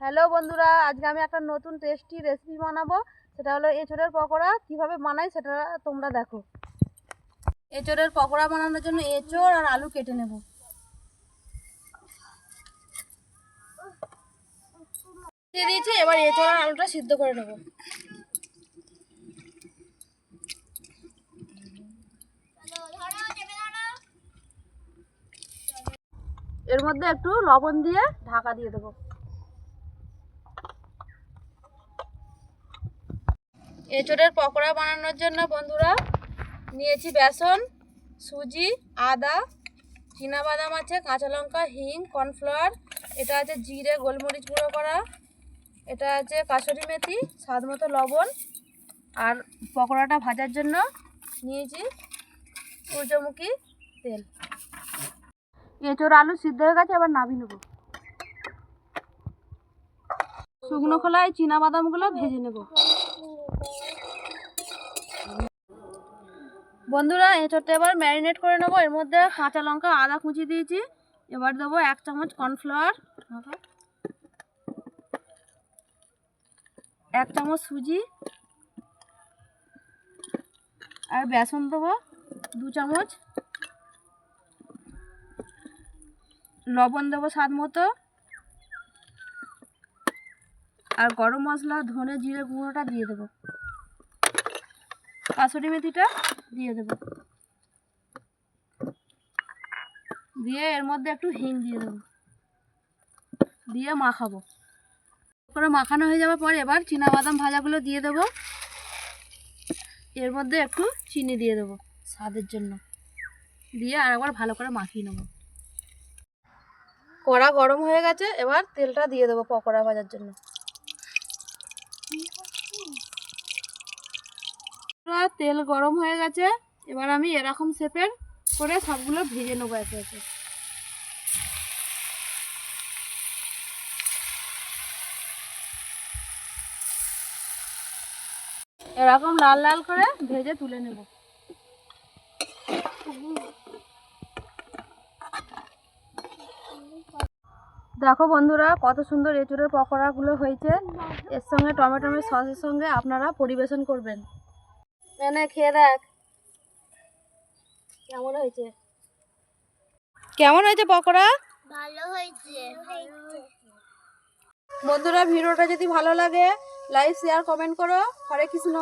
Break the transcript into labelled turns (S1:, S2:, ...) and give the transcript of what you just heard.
S1: Hello বন্ধুরা, আজকে আমি একটা নতুন টেস্টি রেসিপি বানাবো। সেটা হলো এঁচোড়ের পকোড়া। কিভাবে বানাই সেটা তোমরা দেখো। এঁচোড়ের পকোড়া বানানোর জন্য এঁচোড় আর আলু কেটে নেব। দিয়ে দিয়েছি, এবার এঁচোড় আর আলুটা সিদ্ধ করে নেব। এর মধ্যে একটু লবণ দিয়ে ঢাকা দিয়ে দেবো। এঁচোড়ের পকোড়া বানানোর জন্য বন্ধুরা নিয়েছি বেসন, সুজি, আদা, চীনাবাদাম আছে, কাঁচা লঙ্কা, হিং, কর্নফ্লাওয়ার, এটা আছে জিরে গোলমরিচ গুঁড়ো করা, এটা আছে কাসুরি মেথি, স্বাদ মতো লবণ, আর পকোড়াটা ভাজার জন্য নিয়েছি সূর্যমুখী তেল। এঁচোড় আলু সিদ্ধ হয়ে গেছে, এবার নামিয়ে নেব। শুকনো খোলায় চীনাবাদামগুলো ভেজে নেব। বন্ধুরা এঁচোড়টা এবার ম্যারিনেট করে নেবো। এর মধ্যে কাঁচা লঙ্কা আদা কুচি দিয়েছি। এবার দেবো 1 চামচ কর্নফ্লাওয়ার, 1 চামচ সুজি, আর বেসন দেবো 2 চামচ, লবণ দেবো স্বাদ মতো, আর গরম মশলা ধনে জিরে গুঁড়োটা দিয়ে দেবো, কাসুরি মেথিটা দিয়ে দেবো, দিয়ে এর মধ্যে একটু হিং দিয়ে দেবো, দিয়ে মাখাবো। করে মাখানো হয়ে যাওয়ার পর এবার চীনাবাদাম ভাজাগুলো দিয়ে দেবো। এর মধ্যে একটু চিনি দিয়ে দেবো স্বাদের জন্য, দিয়ে আর একবার ভালো করে মাখিয়ে নেবো। কড়া গরম হয়ে গেছে, এবার তেলটা দিয়ে দেবো পকোড়া ভাজার জন্য। তেল গরম হয়ে গেছে, এবার আমি এরকম শেপের করে সবগুলো ভেজে নেবো একে একে। এরকম লাল লাল করে ভেজে তুলে নেব। দেখো বন্ধুরা কত সুন্দর এঁচোড়ের পকোড়াগুলো হয়েছে। এর সঙ্গে টমেটো সসের সঙ্গে আপনারা পরিবেশন করবেন। এনে খেয়ে দেখ কেমন হয়েছে। কেমন হয়েছে পকোড়া?
S2: ভালো হয়েছে।
S1: বন্ধুরা ভিডিওটা যদি ভালো লাগে লাইক শেয়ার কমেন্ট করো। হরে কৃষ্ণ।